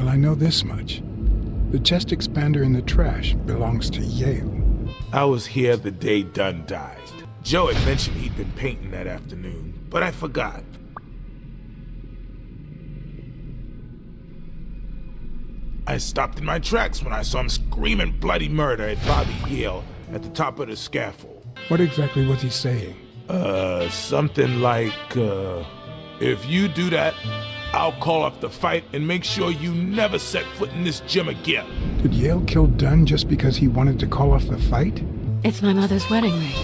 Well, I know this much. The chest expander in the trash belongs to Yale. I was here the day Dunn died. Joe had mentioned he'd been painting that afternoon, but I forgot. I stopped in my tracks when I saw him screaming bloody murder at Bobby Yale at the top of the scaffold. What exactly was he saying? Something like, if you do that, I'll call off the fight and make sure you never set foot in this gym again. Did Yale kill Dunn just because he wanted to call off the fight? It's my mother's wedding ring.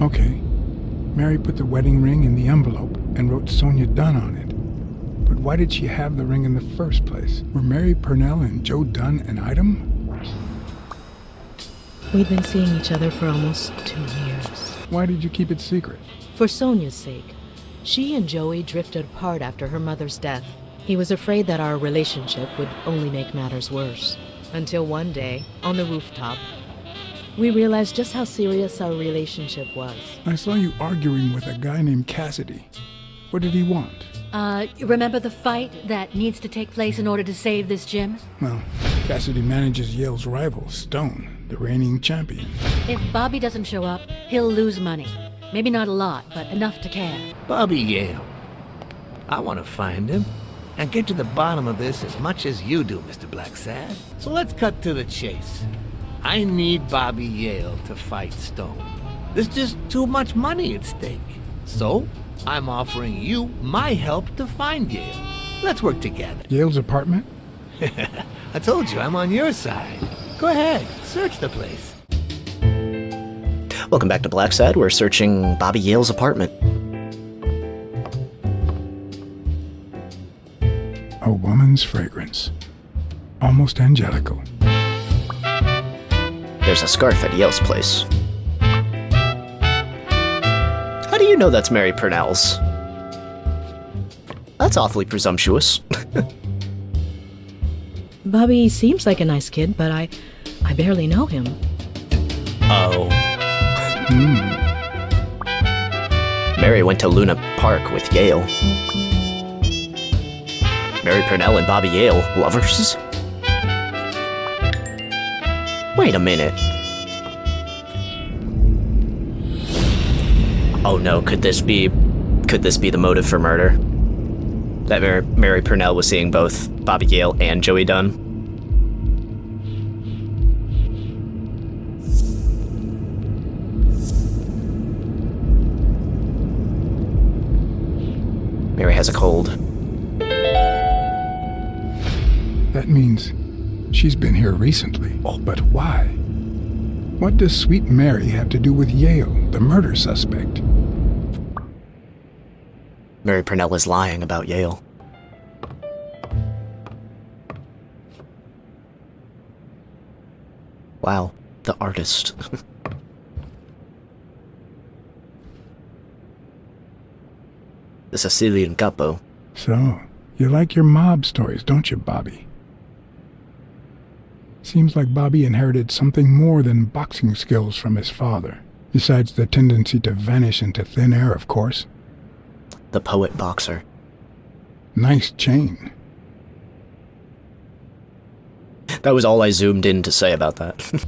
Okay. Mary put the wedding ring in the envelope and wrote Sonia Dunn on it. But why did she have the ring in the first place? Were Mary Purnell and Joe Dunn an item? We'd been seeing each other for almost 2 years. Why did you keep it secret? For Sonia's sake. She and Joey drifted apart after her mother's death. He was afraid that our relationship would only make matters worse. Until one day, on the rooftop, we realized just how serious our relationship was. I saw you arguing with a guy named Cassidy. What did he want? Remember the fight that needs to take place in order to save this gym? Well, Cassidy manages Yale's rival, Stone, the reigning champion. If Bobby doesn't show up, he'll lose money. Maybe not a lot, but enough to care. Bobby Yale. I want to find him and get to the bottom of this as much as you do, Mr. Blacksad. So let's cut to the chase. I need Bobby Yale to fight Stone. There's just too much money at stake. So, I'm offering you my help to find Yale. Let's work together. Yale's apartment? I told you, I'm on your side. Go ahead, search the place. Welcome back to Blacksad. We're searching Bobby Yale's apartment. A woman's fragrance. Almost angelical. There's a scarf at Yale's place. How do you know that's Mary Purnell's? That's awfully presumptuous. Bobby seems like a nice kid, but I barely know him. Oh. Mary went to Luna Park with Yale. Mary Purnell and Bobby Yale, lovers? Wait a minute. Oh no, could this be the motive for murder? That Mary Purnell was seeing both Bobby Yale and Joey Dunn? Mary has a cold. That means she's been here recently. Oh. But why? What does Sweet Mary have to do with Yale, the murder suspect? Mary Purnell is lying about Yale. Wow, the artist. The Sicilian capo. So, you like your mob stories, don't you, Bobby? Seems like Bobby inherited something more than boxing skills from his father, besides the tendency to vanish into thin air, of course. The poet boxer. Nice chain. That was all I zoomed in to say about that.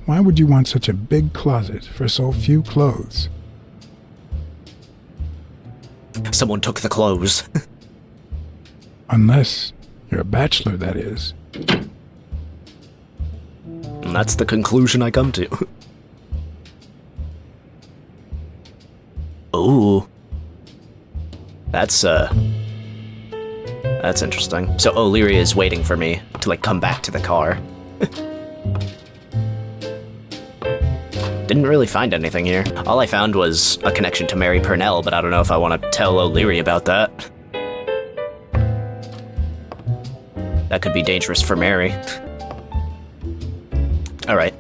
Why would you want such a big closet for so few clothes? Someone took the clothes. Unless you're a bachelor, that is. And that's the conclusion I come to. Ooh. That's interesting. So O'Leary is waiting for me to, like, come back to the car. Didn't really find anything here. All I found was a connection to Mary Purnell, but I don't know if I want to tell O'Leary about that. That could be dangerous for Mary. Alright.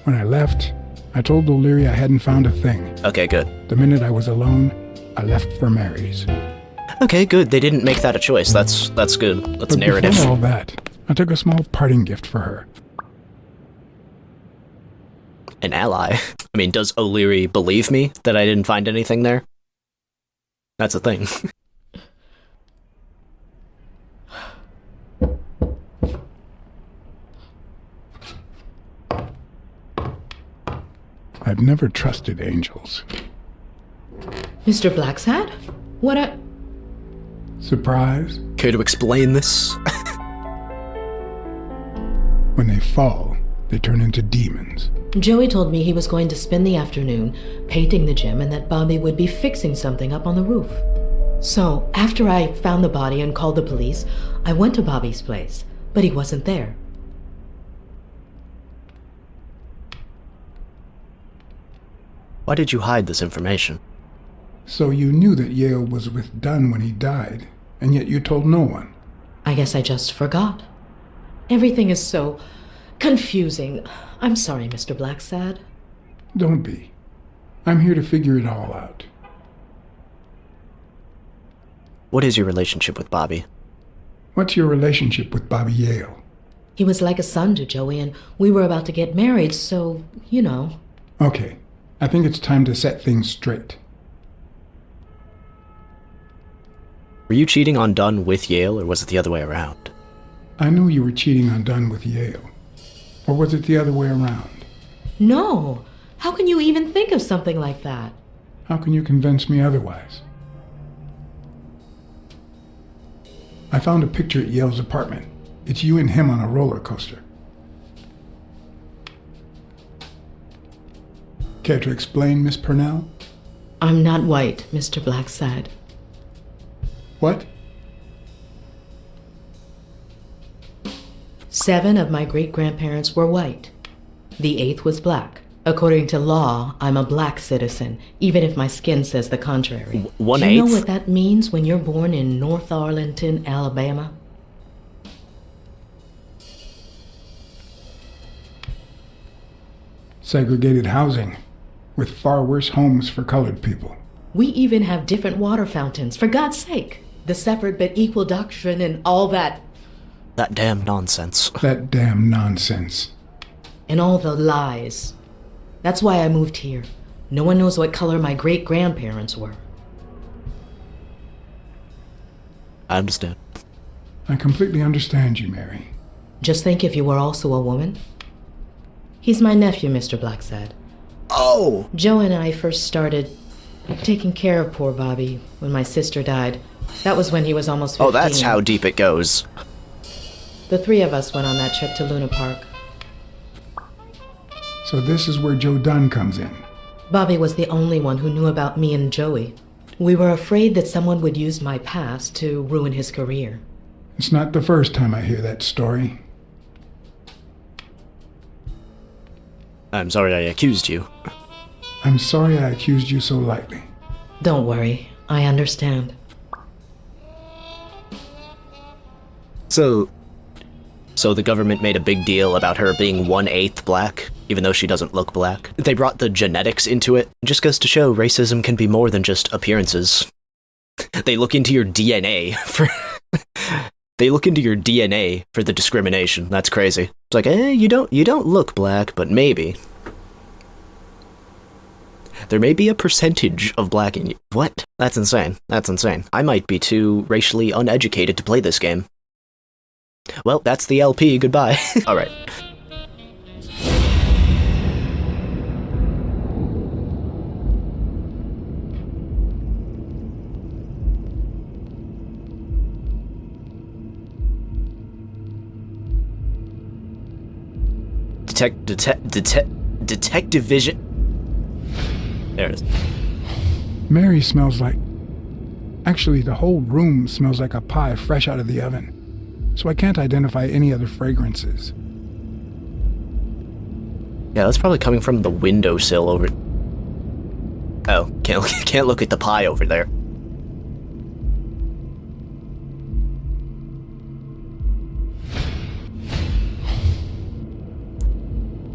When I left, I told O'Leary I hadn't found a thing. Okay, good. The minute I was alone, I left for Mary's. Okay, good. They didn't make that a choice. That's good. That's But narrative. before all that, I took a small parting gift for her. An ally. I mean, does O'Leary believe me that I didn't find anything there? That's a thing. I've never trusted angels. Mr. Blacksad? What a... Surprise? Care to explain this? When they fall, they turn into demons. Joey told me he was going to spend the afternoon painting the gym and that Bobby would be fixing something up on the roof. So, after I found the body and called the police, I went to Bobby's place, but he wasn't there. Why did you hide this information? So you knew that Yale was with Dunn when he died, and yet you told no one. I guess I just forgot. Everything is so confusing. I'm sorry, Mr. Blacksad. Don't be. I'm here to figure it all out. What is your relationship with Bobby? What's your relationship with Bobby Yale? He was like a son to Joey, and we were about to get married, so, you know. Okay, I think it's time to set things straight. Were you cheating on Dunn with Yale, or was it the other way around? I knew you were cheating on Dunn with Yale. Or was it the other way around? No! How can you even think of something like that? How can you convince me otherwise? I found a picture at Yale's apartment. It's you and him on a roller coaster. Care to explain, Miss Purnell? I'm not white, Mr. Blacksad. What? 7 of my great-grandparents were white. The 8th was black. According to law, I'm a black citizen, even if my skin says the contrary. Do you know 1/8? what that means when you're born in North Arlington, Alabama? Segregated housing, with far worse homes for colored people. We even have different water fountains, for God's sake. The separate but equal doctrine and all that, That damn nonsense. That damn nonsense. and all the lies. That's why I moved here. No one knows what color my great-grandparents were. I understand. I completely understand you, Mary. Just think if you were also a woman. He's my nephew, Mr. Blacksad. Oh! Joe and I first started taking care of poor Bobby when my sister died. That was when he was almost 15. Oh, that's how deep it goes. The 3 of us went on that trip to Luna Park. So this is where Joe Dunn comes in. Bobby was the only one who knew about me and Joey. We were afraid that someone would use my past to ruin his career. It's not the first time I hear that story. I'm sorry I accused you. I'm sorry I accused you so lightly. Don't worry, I understand. So the government made a big deal about her being 1/8 black, even though she doesn't look black. They brought the genetics into it. It just goes to show racism can be more than just appearances. They look into your DNA for... They look into your DNA for the discrimination. That's crazy. It's like, you don't look black, but maybe. There may be a percentage of black in you. What? That's insane. That's insane. I might be too racially uneducated to play this game. Well, that's the LP. Goodbye. Alright. Detective Vision. There it is. Mary smells like... Actually, the whole room smells like a pie fresh out of the oven. So I can't identify any other fragrances. Yeah, that's probably coming from the windowsill over... Oh, can't look at the pie over there.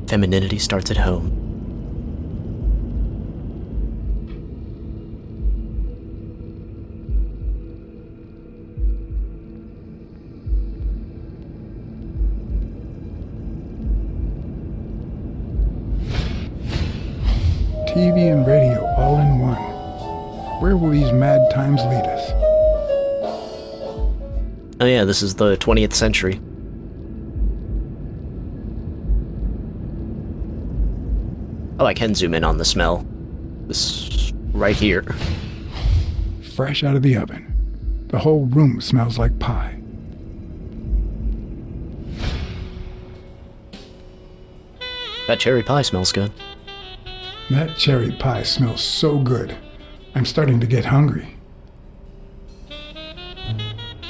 Femininity starts at home. TV and radio all in one. Where will these mad times lead us? Oh yeah, this is the 20th century. Oh, I can zoom in on the smell. This right here. Fresh out of the oven. The whole room smells like pie. That cherry pie smells good. That cherry pie smells so good. I'm starting to get hungry.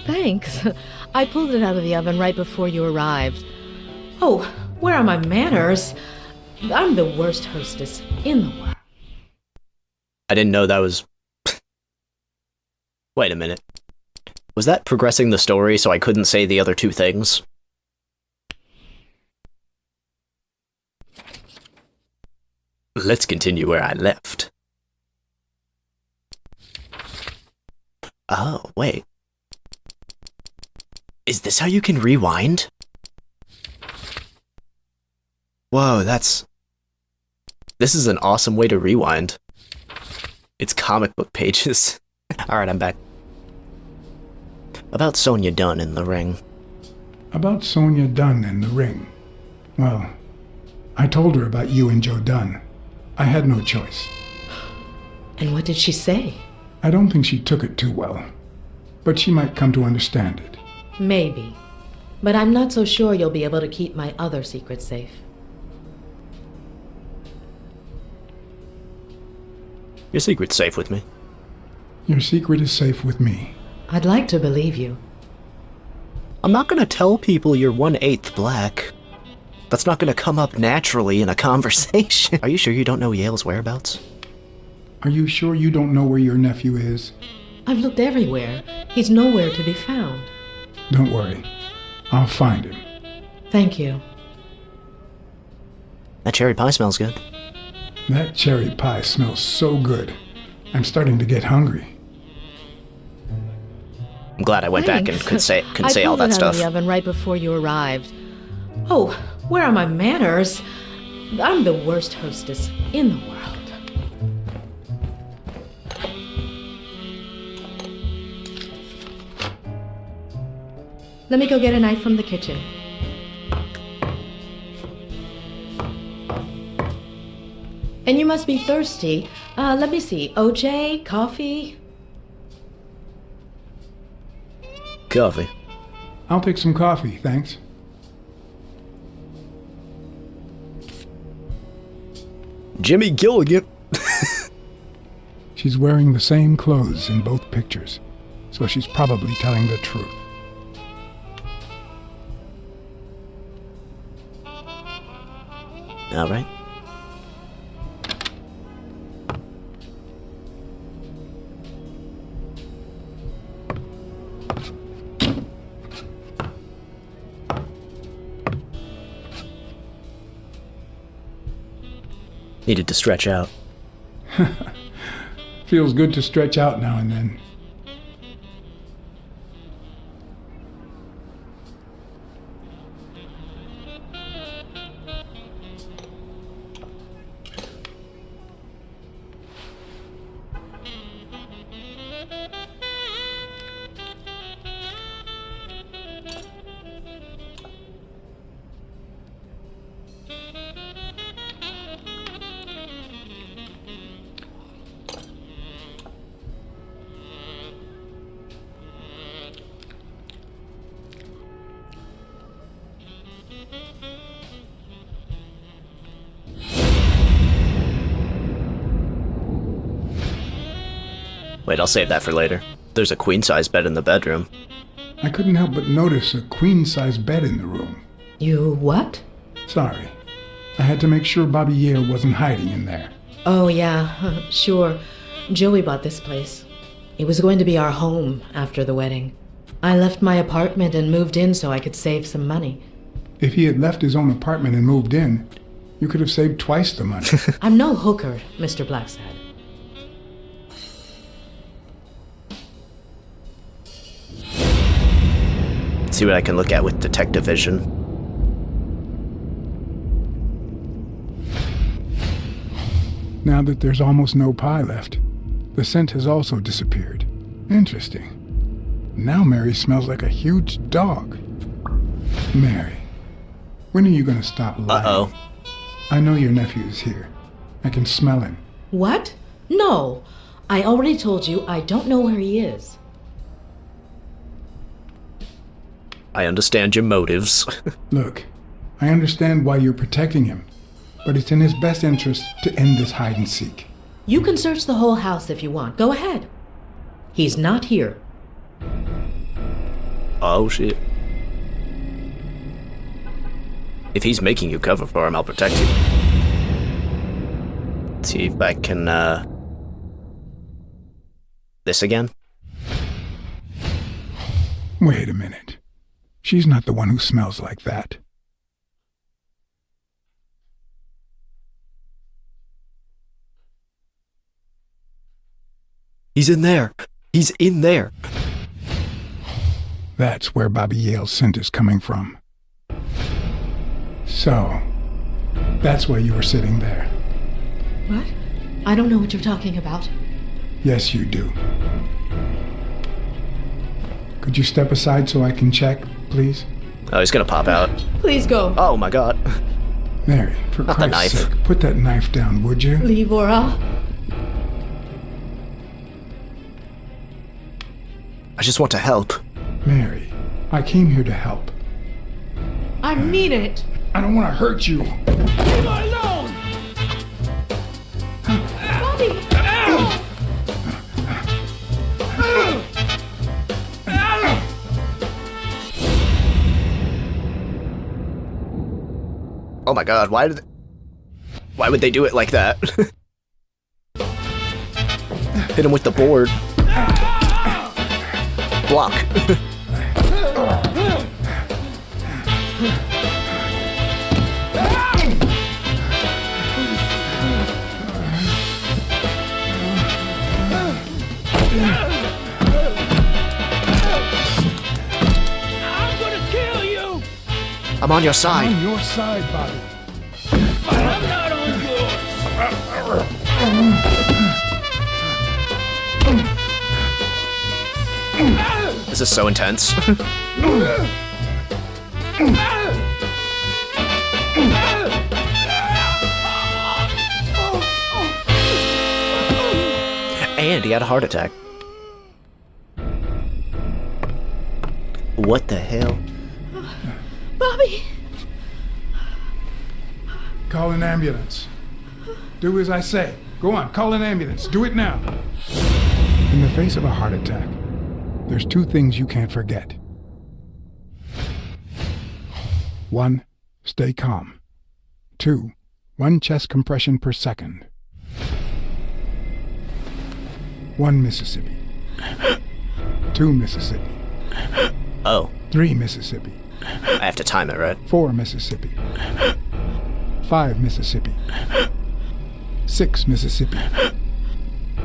Thanks. I pulled it out of the oven right before you arrived. Oh, where are my manners? I'm the worst hostess in the world. I didn't know that was... Wait a minute. Was that progressing the story so I couldn't say the other two things? Let's continue where I left. Oh, wait. Is this how you can rewind? Whoa, that's... This is an awesome way to rewind. It's comic book pages. Alright, I'm back. About Sonya Dunn in the ring. About Sonya Dunn and the ring. Well, I told her about you and Joe Dunn. I had no choice. And what did she say? I don't think she took it too well, but she might come to understand it. Maybe. But I'm not so sure you'll be able to keep my other secret safe. Your secret's safe with me. Your secret is safe with me. I'd like to believe you. I'm not gonna tell people you're 1/8 black. That's not gonna come up naturally in a conversation. Are you sure you don't know Yale's whereabouts? Are you sure you don't know where your nephew is? I've looked everywhere. He's nowhere to be found. Don't worry. I'll find him. Thank you. That cherry pie smells good. That cherry pie smells so good. I'm starting to get hungry. I'm glad I went back and could say all that I pulled it out stuff. of the oven right before you arrived. Oh, where are my manners? I'm the worst hostess in the world. Let me go get a knife from the kitchen. And you must be thirsty. Let me see. OJ? Coffee? Coffee. I'll take some coffee, thanks. Jimmy Gilligan. She's wearing the same clothes in both pictures, so she's probably telling the truth. All right. Needed to stretch out. Feels good to stretch out now and then. Wait, I'll save that for later. There's a queen-size bed in the bedroom. I couldn't help but notice a queen-size bed in the room. You what? Sorry. I had to make sure Bobby Yale wasn't hiding in there. Oh, yeah, sure. Joey bought this place. It was going to be our home after the wedding. I left my apartment and moved in so I could save some money. If he had left his own apartment and moved in, you could have saved twice the money. I'm no hooker, Mr. Blacksad. See what I can look at with detective vision. Now that there's almost no pie left, the The scent has also disappeared. Interesting. Now Mary smells like a huge dog. Mary, when are you going to stop lying? Uh-oh. I know your nephew is here. I can smell him. What? No. I already told you I don't know where he is. I understand your motives. Look, I understand why you're protecting him, but it's in his best interest to end this hide and seek. You can search the whole house if you want. Go ahead. He's not here. Oh, shit. If he's making you cover for him, I'll protect you. Let's see if I can, this again? Wait a minute. She's not the one who smells like that. He's in there. He's in there. That's where Bobby Yale's scent is coming from. So, that's why you were sitting there. What? I don't know what you're talking about. Yes, you do. Could you step aside so I can check, please? Oh, he's gonna pop out. Please go. Oh my god. Mary, for Not the Christ's knife. sake, put that knife down, would you? Leave or I'll... I just want to help. Mary, I came here to help. I mean it. I don't want to hurt you. Leave her alone! Bobby! Oh my god, why would they do it like that? Hit him with the board. Block. I'm gonna kill you! I'm on your side. On your side, Bobby. I'm not on yours! This is so intense. And he had a heart attack. What the hell? Bobby! Call an ambulance. Do as I say. Go on, call an ambulance. Do it now. In the face of a heart attack, there's two things you can't forget. 1. Stay calm. 2. 1 chest compression per second. 1 Mississippi. 2 Mississippi. Oh, 3 Mississippi. I have to time it, right? 4 Mississippi. 5 Mississippi. 6 Mississippi.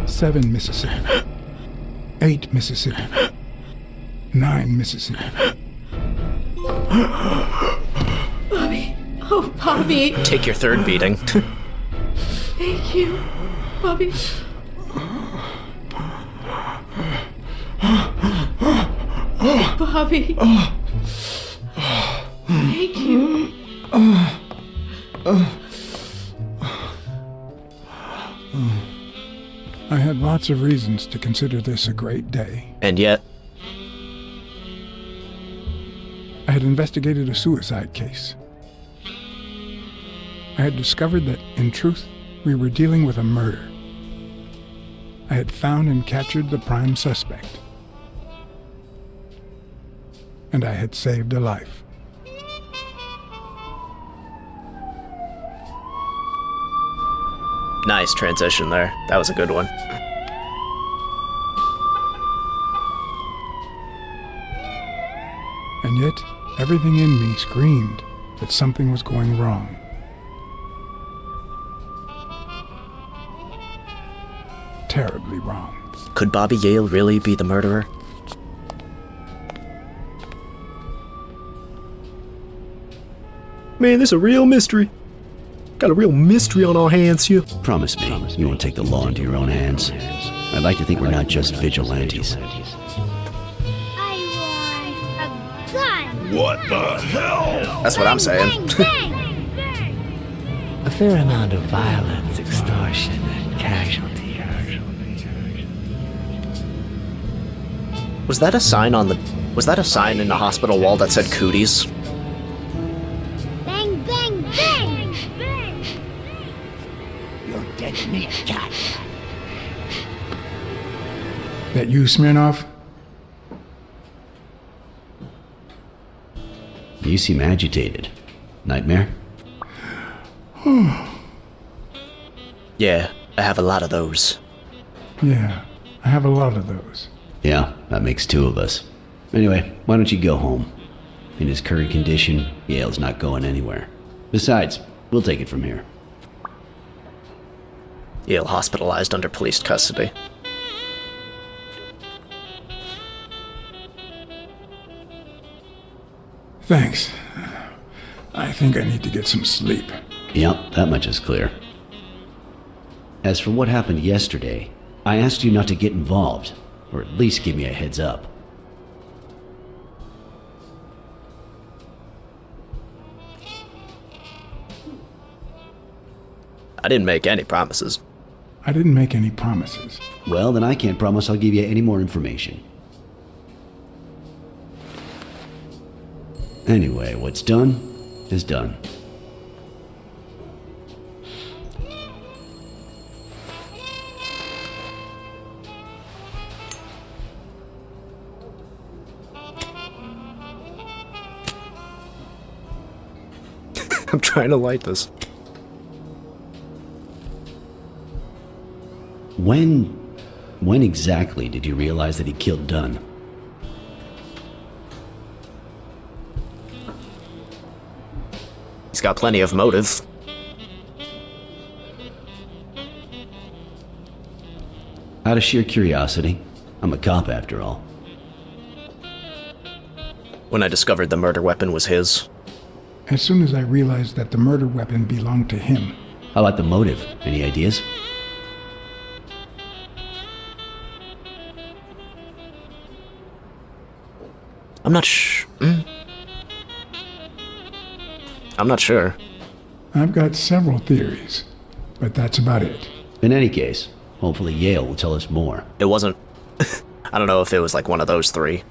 7 Mississippi. 8 Mississippi. 9 Mississippi. Bobby! Oh, Bobby! Take your third beating. Thank you, Bobby. Bobby! Thank you. I had lots of reasons to consider this a great day. And yet, I had investigated a suicide case. I had discovered that, in truth, we were dealing with a murder. I had found and captured the prime suspect. And I had saved a life. nice transition there. That was a good one. And yet, everything in me screamed that something was going wrong. Terribly wrong. Could Bobby Yale really be the murderer? Man, this is a real mystery. Got a real mystery on our hands here. Promise me you won't take the law into your own hands. I'd like to think we're not just vigilantes. I want a gun. What the hell? That's what I'm saying. Bang, bang. A fair amount of violence, extortion, and casualty. Was that a sign in the hospital wall that said cooties? Bang, bang, bang. You're dead meat, cat. That you, Smirnoff? You seem agitated. Nightmare? Yeah, I have a lot of those. Yeah, I have a lot of those. Yeah, that makes two of us. Anyway, why don't you go home? In his current condition, Yale's not going anywhere. Besides, we'll take it from here. Yale hospitalized under police custody. Thanks. I think I need to get some sleep. Yep, that much is clear. As for what happened yesterday, I asked you not to get involved, or at least give me a heads up. I didn't make any promises. I didn't make any promises. Well, then I can't promise I'll give you any more information. Anyway, what's done is done. I'm trying to light this. When exactly did you realize that he killed Dunn? He's got plenty of motive. Out of sheer curiosity. I'm a cop after all. When I discovered the murder weapon was his. As soon as I realized that the murder weapon belonged to him. How about the motive? Any ideas? I'm not sure. I've got several theories, but that's about it. In any case, hopefully Yale will tell us more. It wasn't... I don't know if it was like one of those three.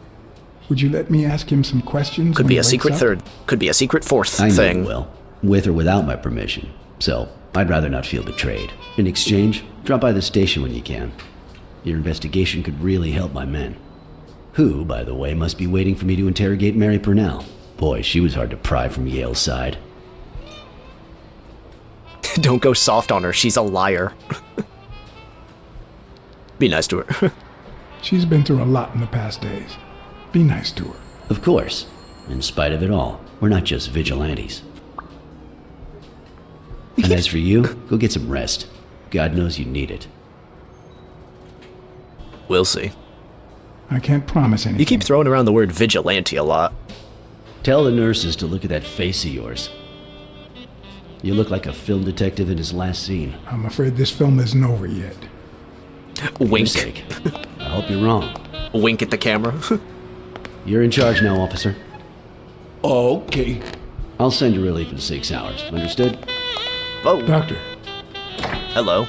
Would you let me ask him some questions? Could when be he a wakes secret up? third. Could be a secret fourth I know thing. you will, with or without my permission. So, I'd rather not feel betrayed. In exchange, drop by the station when you can. Your investigation could really help my men. Who, by the way, must be waiting for me to interrogate Mary Purnell. Boy, she was hard to pry from Yale's side. Don't go soft on her. She's a liar. Be nice to her. She's been through a lot in the past days. Be nice to her. Of course. In spite of it all, we're not just vigilantes. And as for you, go get some rest. God knows you need it. We'll see. I can't promise anything. You keep throwing around the word vigilante a lot. Tell the nurses to look at that face of yours. You look like a film detective in his last scene. I'm afraid this film isn't over yet. For your Wink. sake. I hope you're wrong. Wink at the camera. You're in charge now, officer. Okay. I'll send you relief in 6 hours. Understood? Oh, Doctor, hello.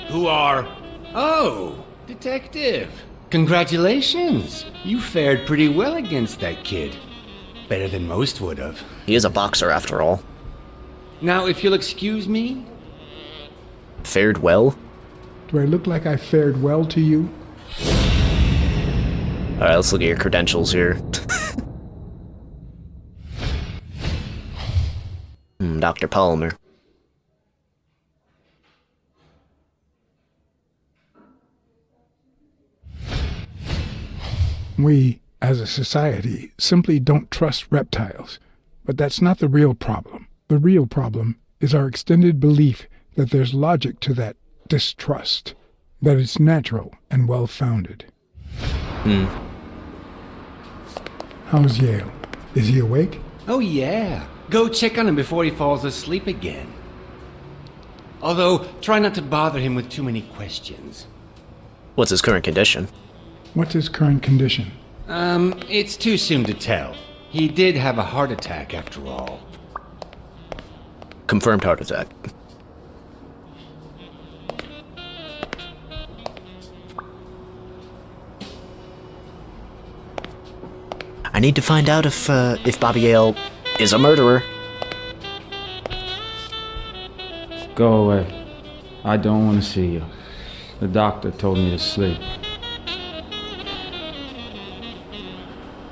Who are... Oh, detective. Congratulations. You fared pretty well against that kid. Better than most would have. He is a boxer after all. Now, if you'll excuse me. Fared well? do I look like I fared well to you? Alright, let's look at your credentials here. Dr. Palmer. We, as a society, simply don't trust reptiles. But that's not the real problem. The real problem is our extended belief that there's logic to that distrust, that it's natural and well-founded. How's Yale? Is he awake? Oh, yeah. Go check on him before he falls asleep again. Although, try not to bother him with too many questions. What's his current condition? What's his current condition? It's too soon to tell. He did have a heart attack after all. Confirmed heart attack. I need to find out if Bobby Yale is a murderer. Go away. I don't want to see you. The doctor told me to sleep.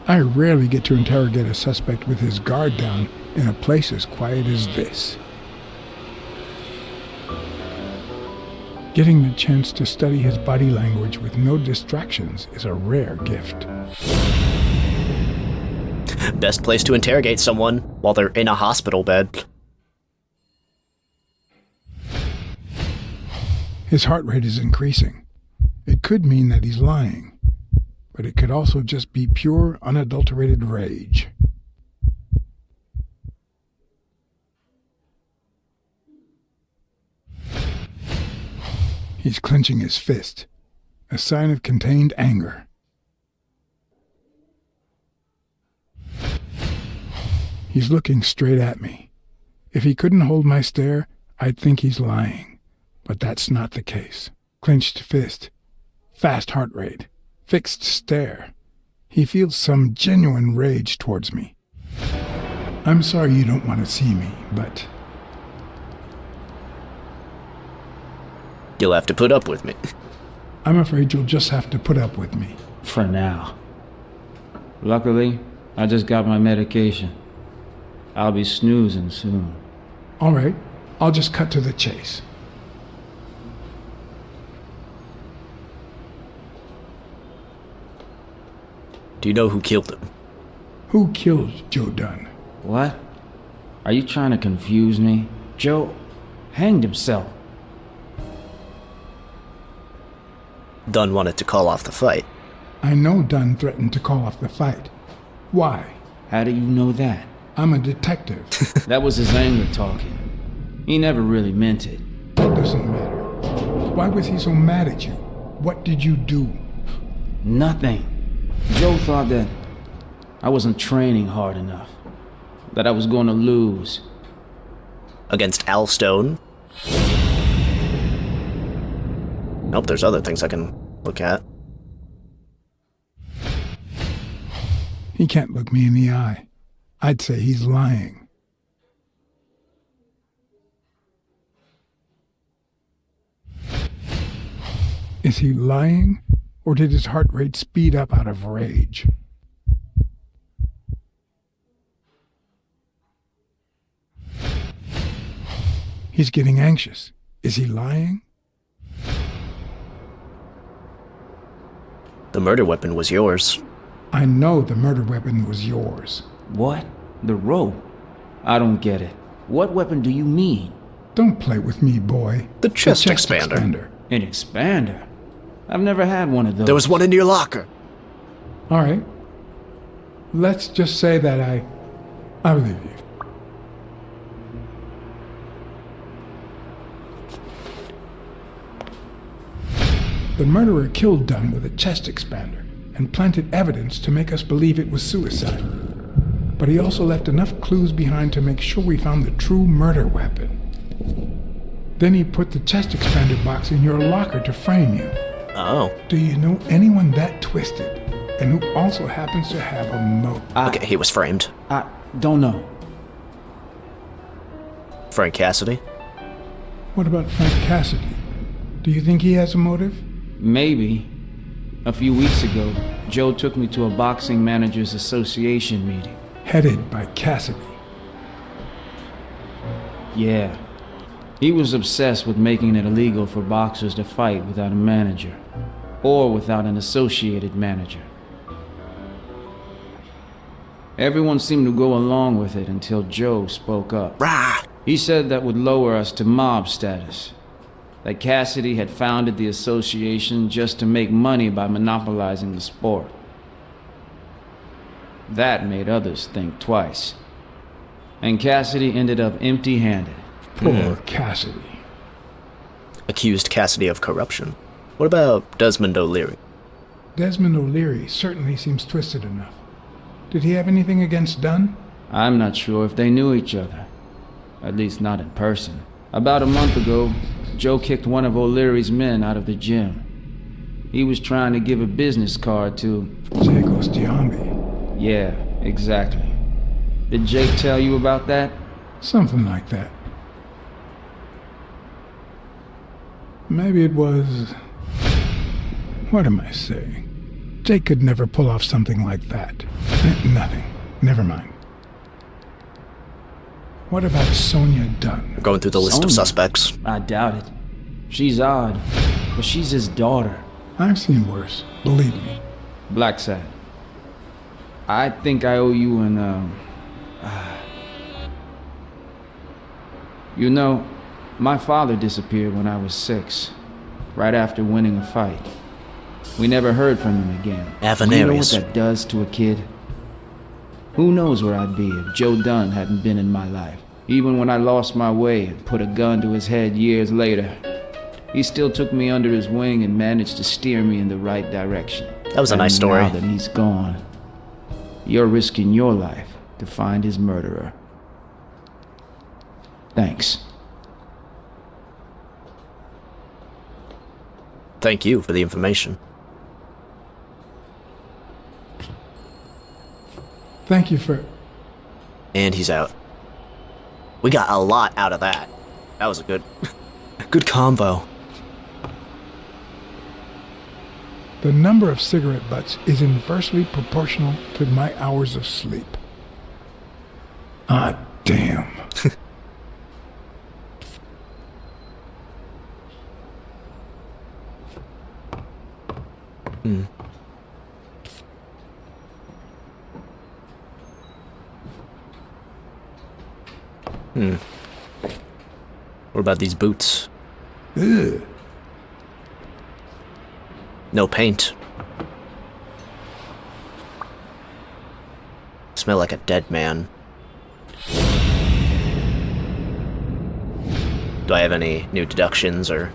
I rarely get to interrogate a suspect with his guard down in a place as quiet as this. Getting the chance to study his body language with no distractions is a rare gift. Best place to interrogate someone while they're in a hospital bed. His heart rate is increasing. It could mean that he's lying, but it could also just be pure, unadulterated rage. He's clenching his fist, a sign of contained anger. He's looking straight at me. If he couldn't hold my stare, I'd think he's lying. But that's not the case. Clenched fist, fast heart rate, fixed stare. He feels some genuine rage towards me. I'm sorry you don't want to see me, but... You'll have to put up with me. I'm afraid you'll just have to put up with me. For now. Luckily, I just got my medication. I'll be snoozing soon. All right, I'll just cut to the chase. Do you know who killed him? Who killed Joe Dunn? What? Are you trying to confuse me? Joe hanged himself. Dunn wanted to call off the fight. I know Dunn threatened to call off the fight. Why? How do you know that? I'm a detective. That was his anger talking. He never really meant it. That doesn't matter. Why was he so mad at you? What did you do? Nothing. Joe thought that I wasn't training hard enough. That I was going to lose. Against Al Stone? Nope, there's other things I can look at. He can't look me in the eye. I'd say he's lying. Is he lying, or did his heart rate speed up out of rage? He's getting anxious. Is he lying? The murder weapon was yours. I know the murder weapon was yours. What? The rope? I don't get it. What weapon do you mean? Don't play with me, boy. The chest expander. An expander? I've never had one of those. There was one in your locker. All right. Let's just say that I believe you. The murderer killed Dunn with a chest expander and planted evidence to make us believe it was suicide. But he also left enough clues behind to make sure we found the true murder weapon. Then he put the chest expander box in your locker to frame you. Oh. Do you know anyone that twisted and who also happens to have a motive? Okay, he was framed. I don't know. Frank Cassidy? What about Frank Cassidy? Do you think he has a motive? Maybe. A few weeks ago, Joe took me to a boxing managers association meeting. Headed by Cassidy. Yeah. He was obsessed with making it illegal for boxers to fight without a manager. Or without an associated manager. Everyone seemed to go along with it until Joe spoke up. Rah! He said that would lower us to mob status. That Cassidy had founded the association just to make money by monopolizing the sport. That made others think twice. And Cassidy ended up empty-handed. Poor Cassidy. Accused Cassidy of corruption. What about Desmond O'Leary? Desmond O'Leary certainly seems twisted enough. Did he have anything against Dunn? I'm not sure if they knew each other. At least not in person. About a month ago, Joe kicked one of O'Leary's men out of the gym. He was trying to give a business card to... Jake Ostiambi. Yeah, exactly. Did Jake tell you about that? Something like that. Maybe it was... What am I saying? Jake could never pull off something like that. Nothing. Never mind. What about Sonia Dunn? Going through the list of Sonia? suspects. I doubt it. She's odd, but she's his daughter. I've seen worse, believe me. Blacksad. I think I owe you an, You know, my father disappeared when I was 6, right after winning a fight. We never heard from him again. Avenarius. You know what that does to a kid? Who knows where I'd be if Joe Dunn hadn't been in my life. Even when I lost my way and put a gun to his head years later, he still took me under his wing and managed to steer me in the right direction. That was a nice story. Now that he's gone, you're risking your life to find his murderer. Thanks. Thank you for the information. Thank you for... And he's out. We got a lot out of that. That was a good combo. The number of cigarette butts is inversely proportional to my hours of sleep. Ah, damn. What about these boots? Ugh. No paint. Smell like a dead man. Do I have any new deductions or...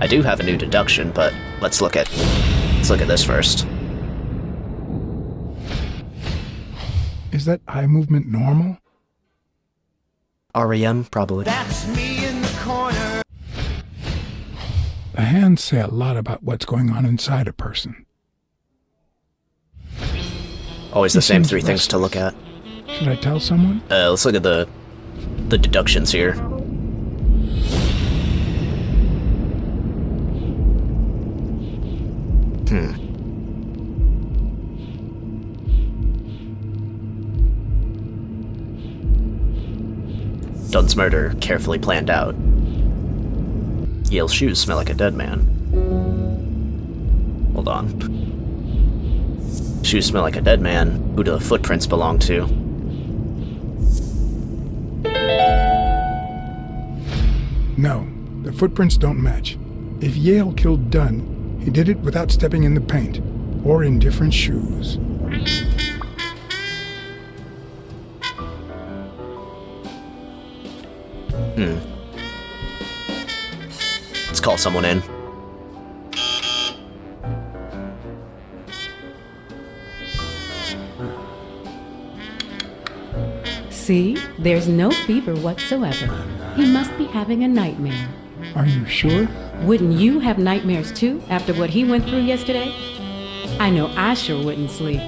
I do have a new deduction, but let's look at this first. Is that eye movement normal? REM, probably. That's me in the corner. The hands say a lot about what's going on inside a person. Always the He same seems 3 things to look at. Should I tell someone? Let's look at the deductions here. Dunn's murder carefully planned out. Yale's shoes smell like a dead man. Hold on. Shoes smell like a dead man. Who do the footprints belong to? No, the footprints don't match. If Yale killed Dunn, he did it without stepping in the paint, or in different shoes. Let's call someone in. See? There's no fever whatsoever. He must be having a nightmare. Are you sure? Wouldn't you have nightmares too, after what he went through yesterday? I know I sure wouldn't sleep.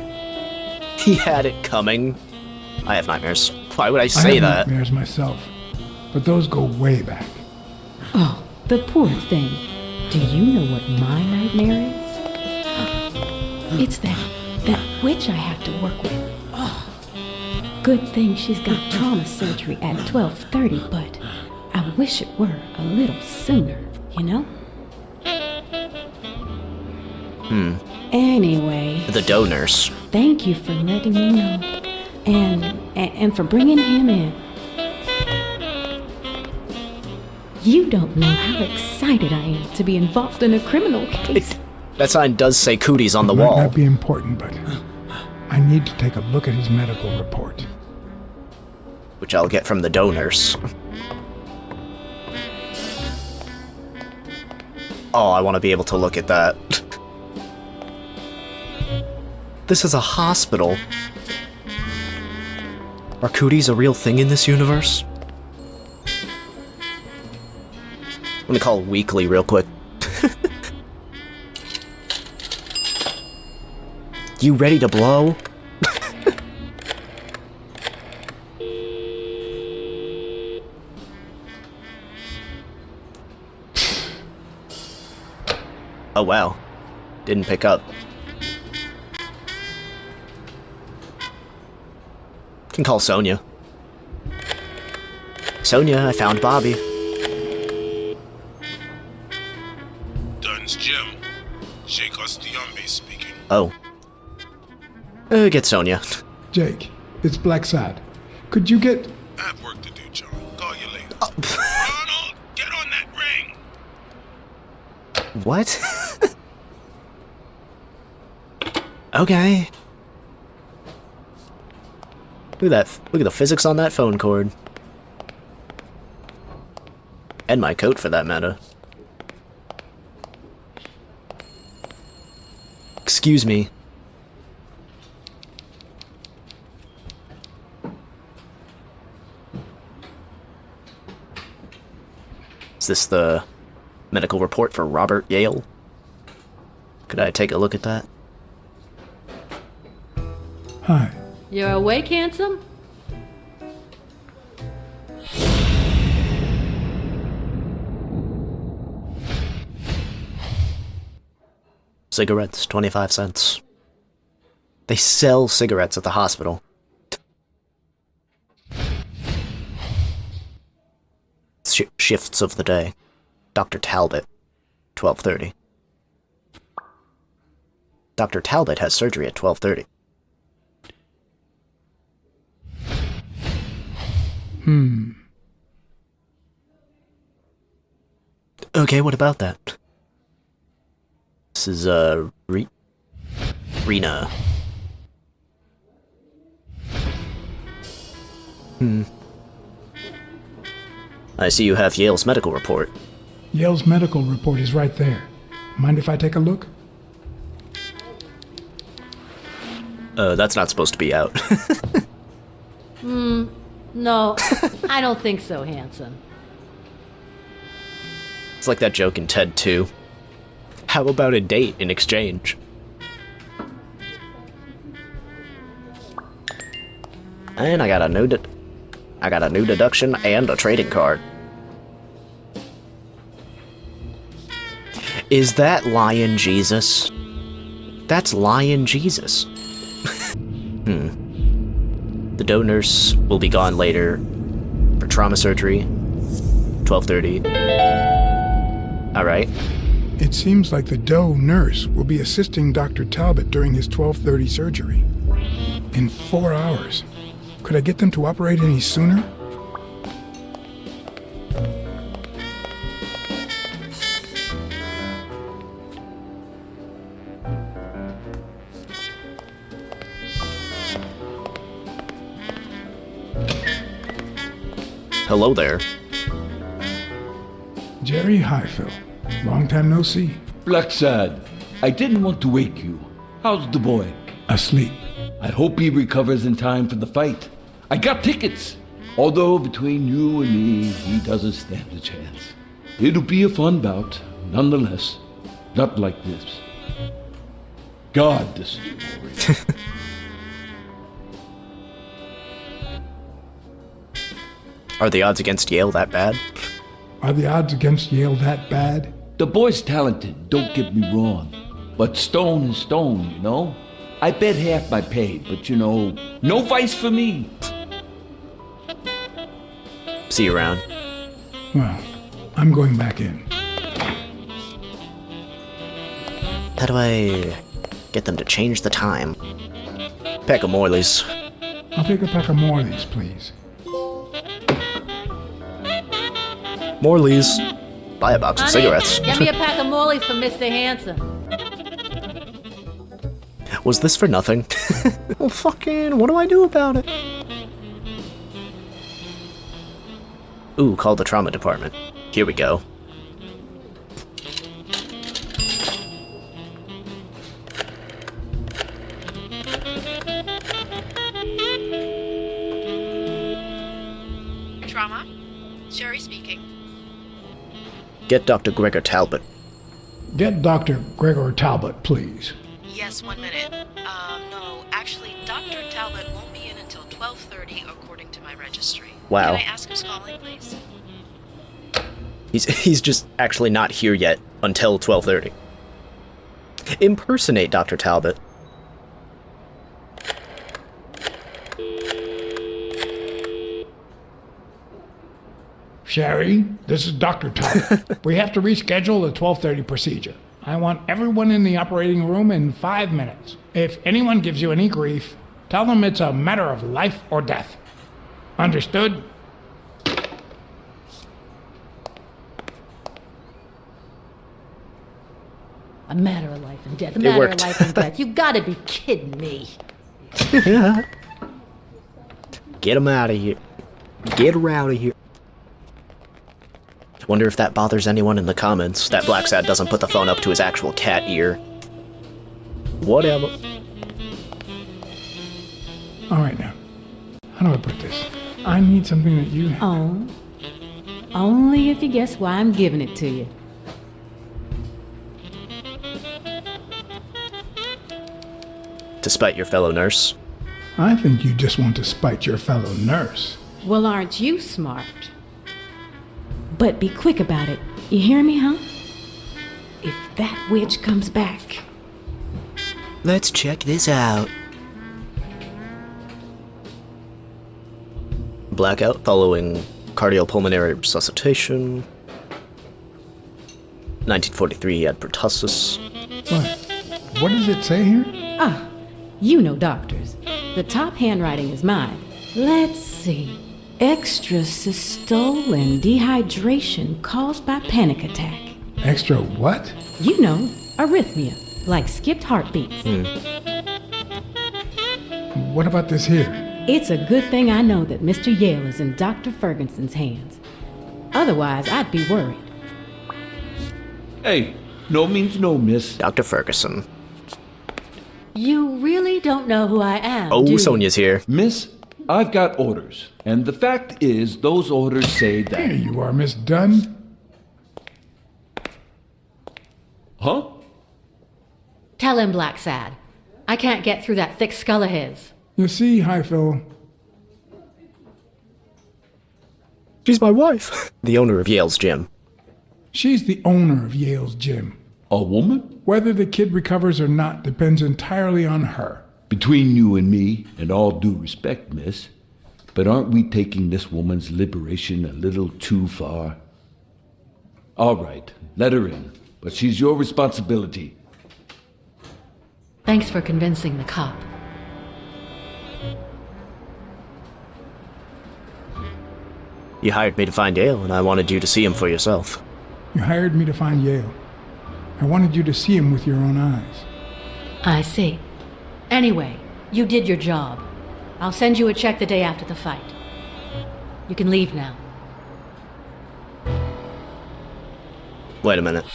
He had it coming. I have nightmares. Why would I I say have that? nightmares myself, but those go way back. Oh, the poor thing. Do you know what my nightmare is? It's that witch I have to work with. Oh, good thing she's got trauma surgery at 12:30, but I wish it were a little sooner, you know? Anyway. The donors. Thank you for letting me know. And for bringing him in. You don't know how excited I am to be involved in a criminal case. That sign does say cooties on the It might wall. not be important, but I need to take a look at his medical report. Which I'll get from the donors. Oh, I want to be able to look at that. This is a hospital. Are cooties a real thing in this universe? I'm gonna call Weekly real quick. You ready to blow? Oh wow. Didn't pick up. Can call Sonia. Sonia, I found Bobby. Dunn's Jim. Sheikh Ostiombe speaking. Oh. Get Sonia. Jake, it's Blacksad. Could you get... I have work to do, John. Call you later. Ronald, get on that ring! What? Okay. Look at that. Look at the physics on that phone cord. And my coat, for that matter. Excuse me. Is this the medical report for Robert Yale? Could I take a look at that? Hi. You're awake, handsome? Cigarettes, 25 cents. They sell cigarettes at the hospital. Shifts of the day. Dr. Talbot, 12:30. Dr. Talbot has surgery at 12:30. Okay, what about that? This is, Rena. I see you have Yale's medical report. Yale's medical report is right there. Mind if I take a look? That's not supposed to be out. No, I don't think so, handsome. It's like that joke in Ted 2. How about a date in exchange? And I got a new deduction and a trading card. Is that Lion Jesus? That's Lion Jesus. The doe nurse will be gone later for trauma surgery. 12:30. Alright. It seems like the Doe nurse will be assisting Dr. Talbot during his 12:30 surgery. In 4 hours. Could I get them to operate any sooner? Hello there. Jerry, hi, Phil. Long time no see. Blacksad, I didn't want to wake you. How's the boy? Asleep. I hope he recovers in time for the fight. I got tickets. Although between you and me, he doesn't stand a chance. It'll be a fun bout, nonetheless. Not like this. God, this is boring. Are the odds against Yale that bad? Are the odds against Yale that bad? The boy's talented, don't get me wrong. But stone is stone, you know? I bet half my pay, but you know, no vice for me. See you around. Well, I'm going back in. How do I get them to change the time? Pack of Morleys. I'll take a pack of Morleys, please. Morleys. Buy a box of Honey, cigarettes. Get me a pack of Morleys for Mr. Handsome. Was this for nothing? Well, fucking, what do I do about it? Ooh, call the trauma department. Here we go. speaking. Get Dr. Gregor Talbot. Get Dr. Gregor Talbot, please. Yes, 1 minute. No, actually, Dr. Talbot won't be in until 12:30 according to my registry. Wow. Can I ask who's calling, please? He's just actually not here yet until 12:30. Impersonate Dr. Talbot. Sherry, this is Dr. Talbot. We have to reschedule the 12:30 procedure. I want everyone in the operating room in 5 minutes. If anyone gives you any grief, tell them it's a matter of life or death. Understood? A matter of life and death. A It matter worked. of life and death. You gotta be kidding me. Get him out of here. Get her out of here. Wonder if that bothers anyone in the comments, that Blacksad doesn't put the phone up to his actual cat ear. Whatever. All right, now. How do I put this? I need something that you have. Oh. Only if you guess why I'm giving it to you. To spite your fellow nurse. I think you just want to spite your fellow nurse. Well, aren't you smart? But be quick about it. You hear me, huh? If that witch comes back. Let's check this out. Blackout following cardiopulmonary resuscitation. 1943, he had pertussis. What? What does it say here? Ah, you know doctors. The top handwriting is mine. Let's see. Extrasystole and dehydration caused by panic attack. Extra what? You know, arrhythmia, like skipped heartbeats. What about this here? It's a good thing I know that Mr. Yale is in Dr. Ferguson's hands. Otherwise, I'd be worried. Hey, no means no, miss. Dr. Ferguson. You really don't know who I am, Oh, do you? Sonia's here. Miss, I've got orders. And the fact is, those orders say Here that... you are, Miss Dunn. Huh? Tell him, Blacksad. I can't get through that thick skull of his. You see, Highfill, She's my wife. The owner of Yale's gym. she's the owner of Yale's gym. A woman? Whether the kid recovers or not depends entirely on her. Between you and me, and all due respect, miss, but aren't we taking this woman's liberation a little too far? All right, let her in, but she's your responsibility. Thanks for convincing the cop. You hired me to find Yale, and I wanted you to see him for yourself. You hired me to find Yale. I wanted you to see him with your own eyes. I see. Anyway, you did your job. I'll send you a check the day after the fight. You can leave now. Wait a minute.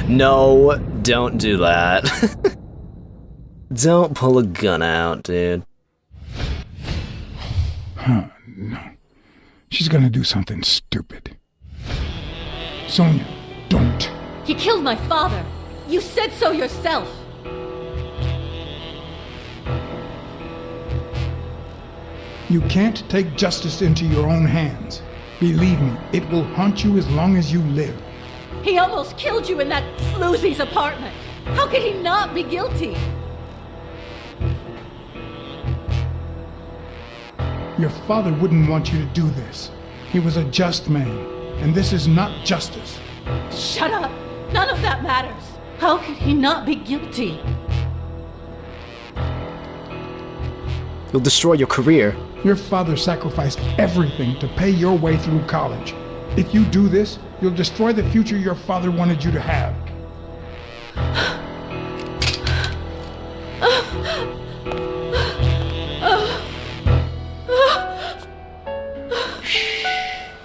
No, don't do that. Don't pull a gun out, dude. No. She's gonna do something stupid. Sonia, don't. He killed my father. You said so yourself. You can't take justice into your own hands. Believe me, it will haunt you as long as you live. He almost killed you in that floozy's apartment. How could he not be guilty? Your father wouldn't want you to do this. He was a just man, and this is not justice. Shut up. None of that matters. How could he not be guilty? You'll destroy your career. Your father sacrificed everything to pay your way through college. If you do this, you'll destroy the future your father wanted you to have.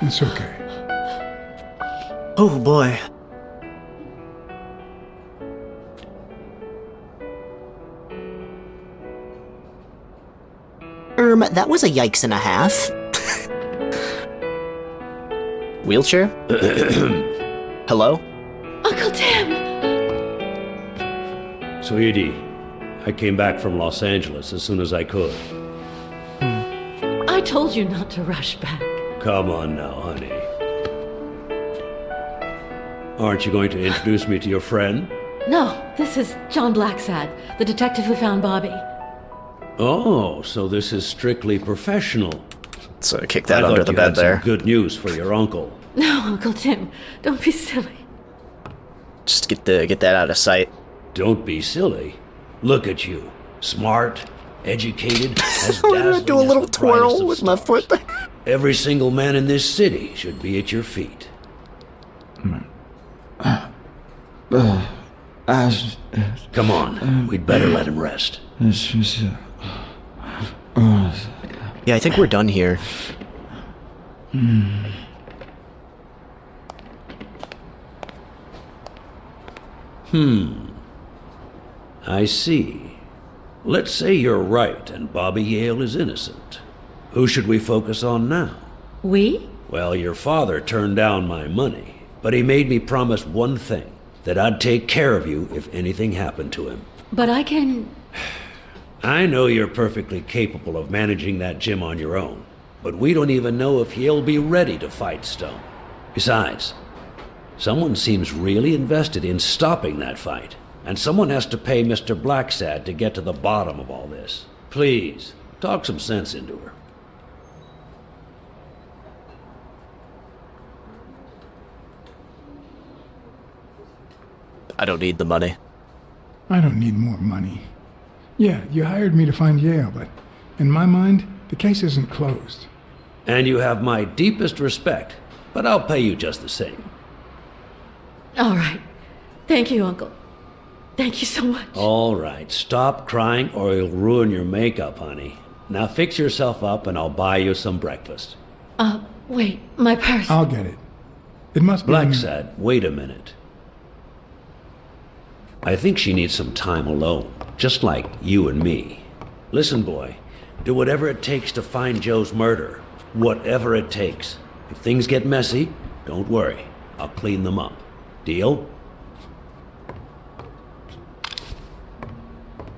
It's okay. Oh boy. That was a yikes and a half. Wheelchair? Hello? Uncle Tim! Sweetie, I came back from Los Angeles as soon as I could. I told you not to rush back. Come on now, honey. Aren't you going to introduce me to your friend? No, this is John Blacksad, the detective who found Bobby. Oh, so this is strictly professional. So kick that under the bed there. Good news for your uncle. No, Uncle Tim, don't be silly. Just get that out of sight. Don't be silly. Look at you. Smart, educated, as I'm gonna dazzling do a little as the brightest twirl of with my stars. foot. Every single man in this city should be at your feet. Come on, we'd better let him rest. Yeah, I think we're done here. I see. Let's say you're right and Bobby Yale is innocent. Who should we focus on now? We? Well, your father turned down my money, but he made me promise one thing, that I'd take care of you if anything happened to him. But I can... I know you're perfectly capable of managing that gym on your own, but we don't even know if he'll be ready to fight Stone. Besides, someone seems really invested in stopping that fight, and someone has to pay Mr. Blacksad to get to the bottom of all this. Please, talk some sense into her. I don't need the money. I don't need more money. Yeah, you hired me to find Yale, but in my mind, the case isn't closed. And you have my deepest respect, but I'll pay you just the same. All right. Thank you, Uncle. Thank you so much. All right, stop crying or you'll ruin your makeup, honey. Now fix yourself up and I'll buy you some breakfast. Wait, my purse. I'll get it. It must be... Blacksad, wait a minute. I think she needs some time alone, just like you and me. Listen, boy, do whatever it takes to find Joe's murderer. Whatever it takes. If things get messy, don't worry. I'll clean them up. Deal?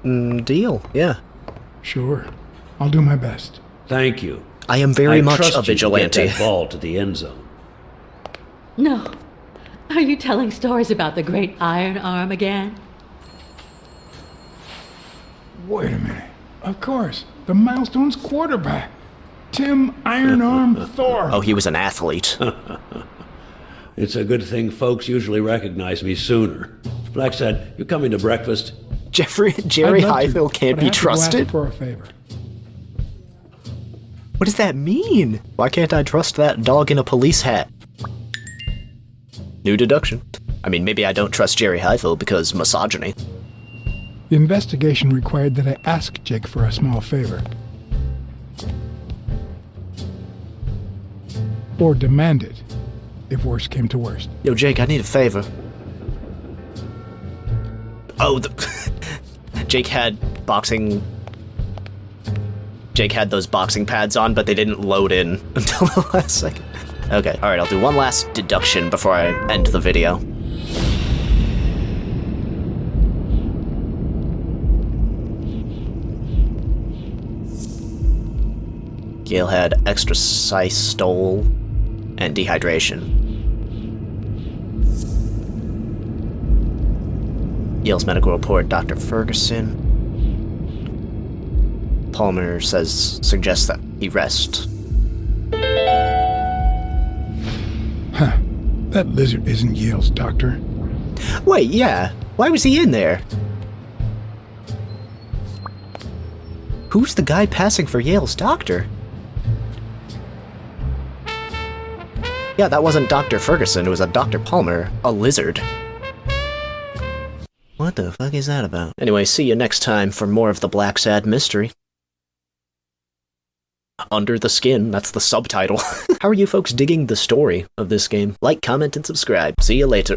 Deal, yeah. Sure. I'll do my best. Thank you. I am very much trust a you to vigilante. get that ball to the end zone. No. Are you telling stories about the great iron arm again? Wait a minute. Of course. The Milestones quarterback. Tim Iron Arm Thor. Oh, he was an athlete. It's a good thing folks usually recognize me sooner. Blacksad, you coming to breakfast? Jerry I'd love to, Highfill can't but be I have to go ask trusted? for a favor. What does that mean? Why can't I trust that dog in a police hat? New deduction. I mean, maybe I don't trust Jerry Highfill because misogyny. The investigation required that I ask Jake for a small favor. Or demand it, if worst came to worst. Yo, Jake, I need a favor. Oh, Jake had those boxing pads on, but they didn't load in until the last second. Okay, alright, I'll do one last deduction before I end the video. Gale had extrasystole and dehydration. Yale's medical report, Dr. Ferguson. Palmer suggests that he rest. Huh. That lizard isn't Yale's doctor. Wait, yeah. Why was he in there? Who's the guy passing for Yale's doctor? Yeah, that wasn't Dr. Ferguson, it was a Dr. Palmer, a lizard. What the fuck is that about? Anyway, see you next time for more of the Blacksad mystery. Under the Skin, that's the subtitle. How are you folks digging the story of this game? Like, comment, and subscribe. See you later.